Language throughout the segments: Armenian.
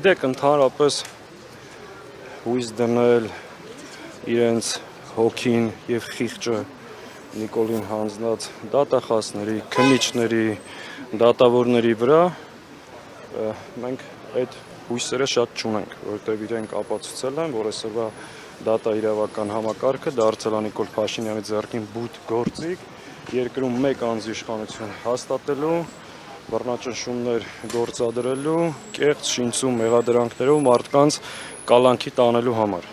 գիտեք, ընդհանրապես հույս դնել իրենց հոգին եւ խիղճը Նիկոլին հանձնած դատախազների, քննիչների, դատավորների վրա մենք այդ հույսերը շատ չունենք, որովհետեւ իրենք ապացուցել են, որ այսօրվա դատաիրավական համակարգը դարձել է Նիկոլ Փաշինյանի ձեռքին բութ գործիք, երկրում մեկ անձի իշխանություն հաստատելու, բռնաճնշումներ գործադրելու, կեղծ շինծու մեղադրանքներով մարդկանց կալանքի տանելու համար։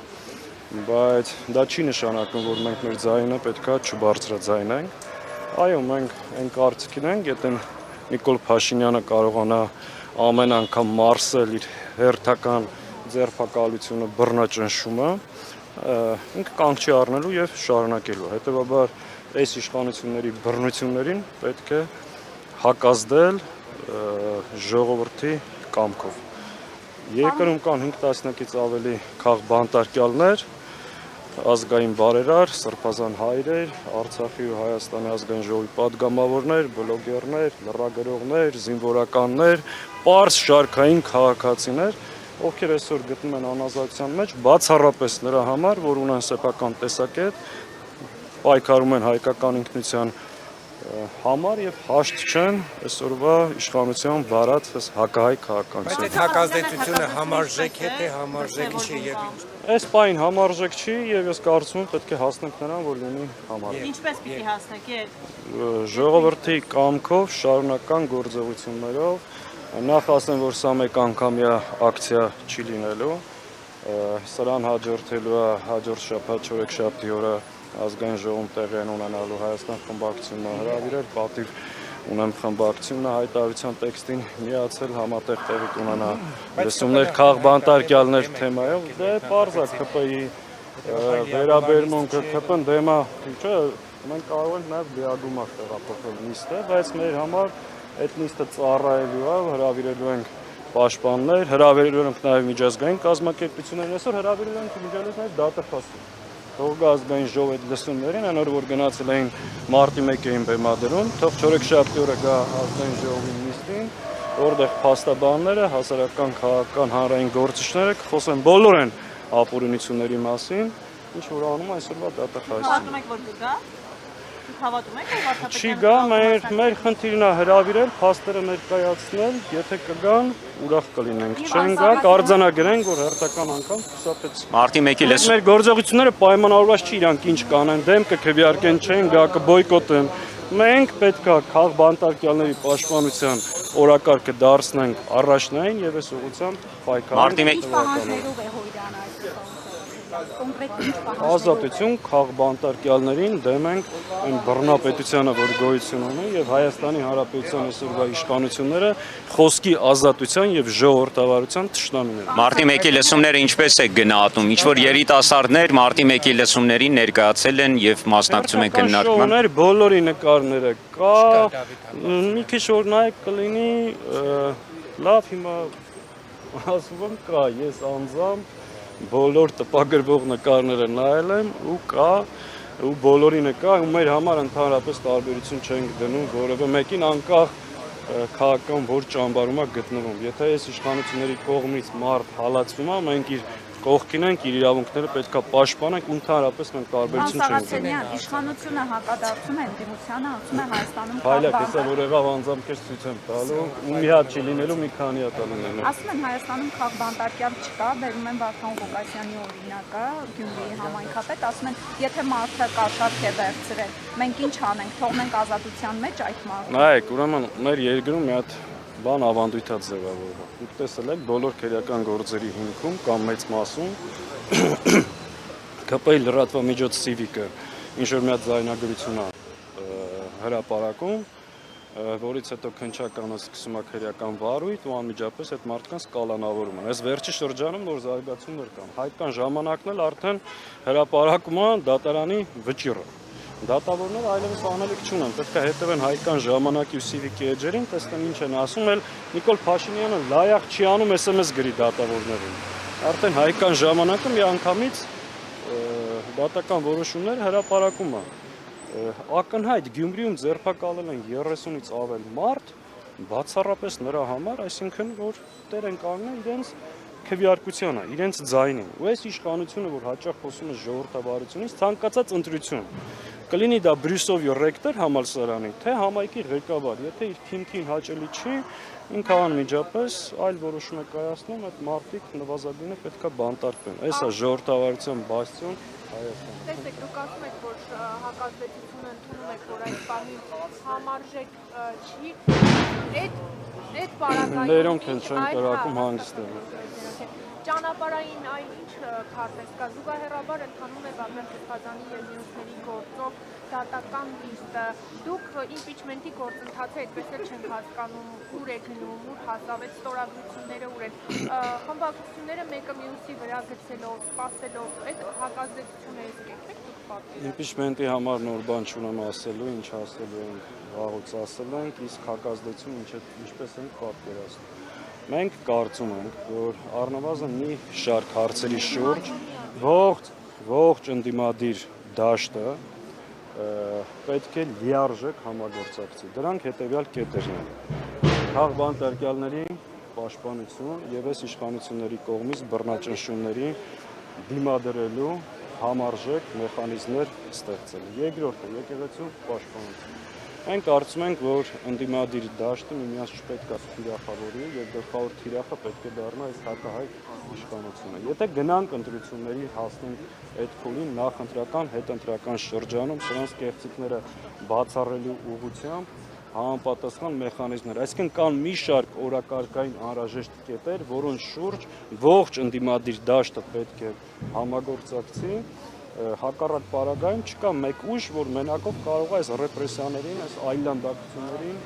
Բայց դա չի նշանակում, որ մենք մեր ձայնը պետքա չբարձրաձայնենք։ Այո, մենք այն կարծիքին ենք, եթե Նիկոլ Փաշինյանը կարողանա ամեն անգամ մարսել իր հերթական ձերբակալությունը, բռնաճնշումը, ինքը կանգ չի առնելու եւ շարունակելու։ Հետեւաբար այս իշխանությունների բռնություններին պետք է հակազդել ժողովրդի կամքով։ Երկրում կան 5 տասնյակից ավելի քաղբանտարկյալներ, ազգային բարերար, սրբազան հայրեր, Արցախի ու Հայաստանի ազգային ժողովի падգամավորներ, բլոգերներ, լրագրողներ, զինվորականներ, պարզ շարքային քաղաքացիներ, ովքեր այսօր գտնում են անազատության մեջ, բացառապես նրա համար, որ ունեն սեփական տեսակետ, պայքարում են հայկական ինքնության համար եւ հաշտ չեն այսօրվա իշխանության վարած հակահայ քաղաքականություն։ Բայց այդ հակազդեցությունը համարժեք է, թե համարժեք չի եւ ինչ։ Այս պայն համարժեք չի եւ ես կարծում եմ պետք է հասնենք նրան, որ լինի համարժեք։ Ինչպես պիտի հասնեք այդ ժողովրդի կամքով, շարունակական գործողություններով, նախ ասեմ, որ սա մեկ անգամյա ակցիա չի լինելու, սրան հաջորդելու է հաջորդ շաբաթ չորեքշաբթի օրը ազգային ժողովում տեղի ունենալու Հայաստան խմբակցությունը հրավիրել, պատիվ ունեմ խմբակցությունը հայտարարության տեքստին միացել, համատեղ տեղի կունենա լսումներ քաղբանտարկյալներ թեմայով, դե պարզ է ԿՊ-ի վերաբերմունքը, ԿՊ-ն դեմա, չէ, մենք կարող ենք նաև լիագումար տեղափոխել նիստը, բայց մեր համար այդ նիստը ծառայելու է, հրավիրելու ենք պաշտպաններ, հրավիրելու ենք նաև միջազգային կազմակերպություններ, այսօր հրավիրելու ենք միջազգային դատախազներ։ Թող ազգային ժողովի լսումներին, այն որ գնացել էին մարտի 1-ին բեմադրում, թող չորեքշաբթի օրը գա ազգային ժողովի նիստին, որտեղ փաստաբանները, հասարակական, քաղաքական, հանրային գործիչները կխոսեն բոլոր են ապօրինությունների մասին, ինչ որ անում այսօրվա դատախազը։ Հավատում եք, որ կգա։ Հավատում եք, որ վարչապետը Չի գա, մեր խնդիրն է հրավիրել, փաստերը ներկայացնել, եթե կգան, ուրախ կլինենք։ Չեն գա, կարձանագրենք, որ հերթական անգամ խուսափեց։ Մարտի 1-ի լսում։ Մեր գործողությունները պայմանավորված չի իրանք ինչ կանեն, դեմ կքվեարկեն, չեն գա, կբոյկոտեն։ Մենք պետք է քաղբանտարկյալների պաշտպանության օրակարգը դարձնենք առաջնային եւ այս ուղղությամբ պայքարենք։ Ազատություն քաղբանտարկյալներին դեմ ենք այն բռնապետությանը, որ գոյություն ունի եւ Հայաստանի Հանրապետության այսօրվա իշխանությունները խոսքի ազատության եւ ժողովրդավարության թշնամիներ են։ Մարտի 1-ի լսումները ինչպես է գնահատում։ Ինչ որ երիտասարդներ Մարտի 1-ի լսումներին ներկայացել են եւ մասնակցում են քննարկման։ Բոլորի նկարները կա, մի քիչ որ նայեք կլինի, լավ հիմա ասում եմ կա, ես անձամբ բոլոր տպագրվող նկարները նայել եմ ու կա ու բոլորինը կա ու մեր համար ընդհանրապես տարբերություն չենք դնում որևէ մեկին անկախ քաղաքական որ ճամբարում է գտնվում։ Եթե այս իշխանությունների կողմից մարդ հալածվում է, մենք իր կողքին ենք, իր իրավունքները պետք է պաշտպանենք, ընդհանրապես մենք տարբերություն չենք դնում։ Իշխանությունը հակադարձում է ընդդիմությանը, ասում է Հայաստանում Հայլակ, հեսա որ եղավ անձամբ քեզ ցույց եմ տալու, ու մի հատ չի լինելու, մի քանի հատ լինելու։ Ասում են Հայաստանում քաղբանտարկյալ չկա, բերում են Վարդան Ղուկասյանի օրինակը, Գյումրիի համայնքապետ, ասում են, եթե մարդը կաշառք է վերցրել, մենք ինչ անենք, թողնենք ազատության մեջ այդ մարդը։ Նայեք, ուրեմն մեր երկրում մի հատ բան ավանդույթ է ձևավորվում։ Դուք տեսել եք բոլոր քրեական գործերի հիմքում կամ մեծ մասում ԿՊ-ի լրատվամիջոց Civic-ը ինչ որ մի հատ ձայնագրություն է հրապարակում, որից հետո քննչականը սկսում է քրեական վարույթ ու անմիջապես այդ մարդկանց կալանավորում են։ Այս վերջի շրջանում նոր զարգացումներ կան։ Հայկական ժամանակն էլ արդեն հրապարակում է դատարանի վճիռը։ Դատավորները այլևս անելիք չունեն, պետք է հետևեն հայկական ժամանակի ու Civic-ի էջերին, տեսնեն ինչ են ասում, էլ Նիկոլ Փաշինյանը լայախ չի անում SMS գրի դատավորներին։ Արդեն հայկական ժամանակը մի անգամից դատական որոշումներ հրապարակում է։ Ակնհայտ Գյումրիում ձերբակալել են 30-ից ավել մարդ բացառապես նրա համար, այսինքն որ տեր են կանգնել իրենց քվեարկությանը, իրենց ձայնին։ Ու այս իշխանությունը, որ հաճախ խոսում է ժողովրդավարությունից, ցանկացած ընտրություն կլինի դա Բրյուսովի ռեկտոր համալսարանի, թե համայնքի ղեկավար, եթե իր քիմքին հաճելի չի, ինքը անմիջապես այլ որոշում է կայացնում, այդ մարդիկ նվազագույնը պետքա բանտարկվեն։ Այս է ժողովրդավարության բաստիոն Հայաստանը։ Տեսեք, դուք ասում եք, որ հակազդեցությունը ընդունում եք, որ այս բանի համարժեք չի, այդ պարագայում Ներոնք են չեն կրակում հանգստել։ Ճանապարհային այլ ինչ քարտեզ կա, զուգահեռաբար ընթանում է Բագրատ Քրփազյանի եւ մյուսների գործով դատական լիստը։ Դուք իմպիչմենտի գործընթացը այդպես էլ չենք հասկանում, ուր է գնում, ուր հասավ այդ ստորագրությունները, ուր են խմբակցությունները մեկը մյուսի վրա գցելով, սպասելով, այդ հակազդեցությունը եսկեք դուք պատվիրել։ Իմպիչմենտի համար նոր բան չունեմ ասելու, ինչ ասելու ենք, վաղուց ասել ենք, իսկ հակազդեցությունը ինչպես ենք պատկերացնում։ Մենք կարծում ենք, որ առնվազն մի շարք հարցերի շուրջ ողջ ընդդիմադիր դաշտը պետք է լիարժեք համագործակցի։ Դրանք հետևյալ կետերն են. քաղբանտարկյալների պաշտպանություն եւ այս իշխանությունների կողմից բռնաճնշումների դիմադրելու համարժեք մեխանիզմներ ստեղծել։ Երկրորդը եկեղեցու պաշտպանություն։ Մենք կարծում ենք, որ ընդդիմադիր դաշտը միմյանց չպետք է թիրախավորի եւ գլխավոր թիրախը պետք է դառնա այս հակահայ իշխանությունը։ Եթե գնանք ընտրությունների հասնենք այդ փուլին նախընտրական, հետընտրական շրջանում, սրանց կեղծիքները բացառելու ուղղությամբ համապատասխան մեխանիզմներ, այսինքն կան մի շարք օրակարգային անհրաժեշտ կետեր, որոնց շուրջ ողջ ընդդիմադիր դաշտը պետք է համագործակցի, հակառակ պարագայում չկա մեկ ուժ, որ մենակով կարող է այս ռեպրեսիաներին, այս այլանդակություններին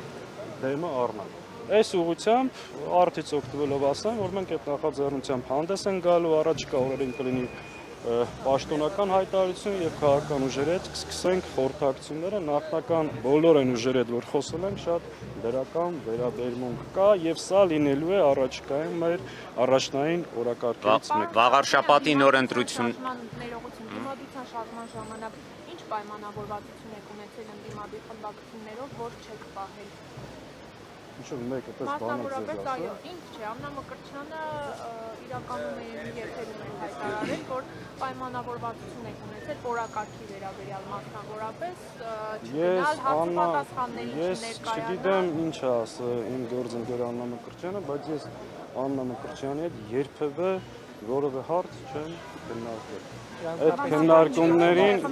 դեմը առնել։ Այս ուղղությամբ արդից օգտվելով ասեմ, որ մենք այդ նախաձեռնությամբ հանդես են գալու, առաջիկա օրերին կլինի պաշտոնական հայտարարություն եւ քաղաքական ուժերի հետ կսկսենք խորհրդակցությունները, նախնական բոլոր այն ուժերի հետ, որ խոսել ենք, շատ դրական վերաբերմունք կա եւ սա լինելու է առաջիկայում մեր առաջնային օրակարգերից մեկը։ Վաղարշապատի նոր ընտրություն Դիմադրության շարժման ժամանակ ինչ պայմանավորվածություն եք ունեցել ընդդիմադիր խմբակցություններով, որ չեք պահել։ Ինչու մեկը պես բան Մասնավորապես այո, ինձ չէ, Աննա Մկրտչյանը իրականում է եթերում հայտարարել, որ պայմանավորվածություն եք ունեցել օրակարգի վերաբերյալ մասնավորապես չգնալ հարցապատասխաններին չներկայանալ։ Ես չգիտեմ ինչ է ասել իմ գործընկեր Աննա Մկրտչյանը, բայց ես Աննա Մկրտչյանի հետ երբևէ որևէ հարց չեմ քննարկել։ Այդ քննարկումներին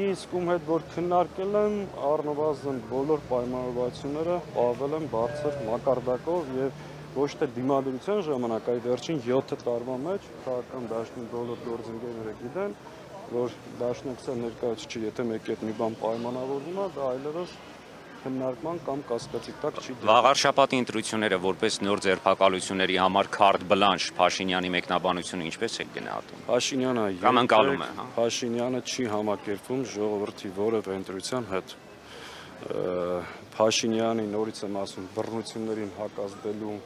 իսկ ում հետ որ քննարկել եմ, առնվազն բոլոր պայմանավորվածությունները պահվել են բարձր մակարդակով եւ ոչ թե դիմադրության ժամանակ, այլ վերջին 7 տարվա մեջ քաղաքական դաշտի բոլոր գործընկերները գիտեն, որ դաշնակցության ներկայացուցիչը եթե մեկի հետ մի բան պայմանավորվում է, դա այլևս քննարկման կամ կասկածի տակ չի դրվում։ Վաղարշապատի ընտրությունները որպես նոր ձերբակալությունների համար քարտ բլանշ Փաշինյանի մեկնաբանությունը ինչպես է գնահատում։ Փաշինյանը կամ ընկալում է, հա։ Փաշինյանը չի համակերպվում ժողովրդի որևէ ընտրության հետ։ Փաշինյանի նորից եմ ասում բռնություններին հակազդելու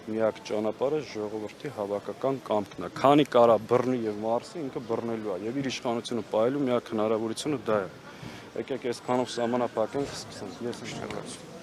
միակ ճանապարհը ժողովրդի հավաքական կամքն է։ Քանի կարա բռնի եւ մարսի, ինքը բռնելու է եւ իր իշխանությունը պահելու միակ հնարավորությունը դա է։ Եկեք այսքանով սահմանափակենք, սկսենք։ Ես շնորհակալ եմ։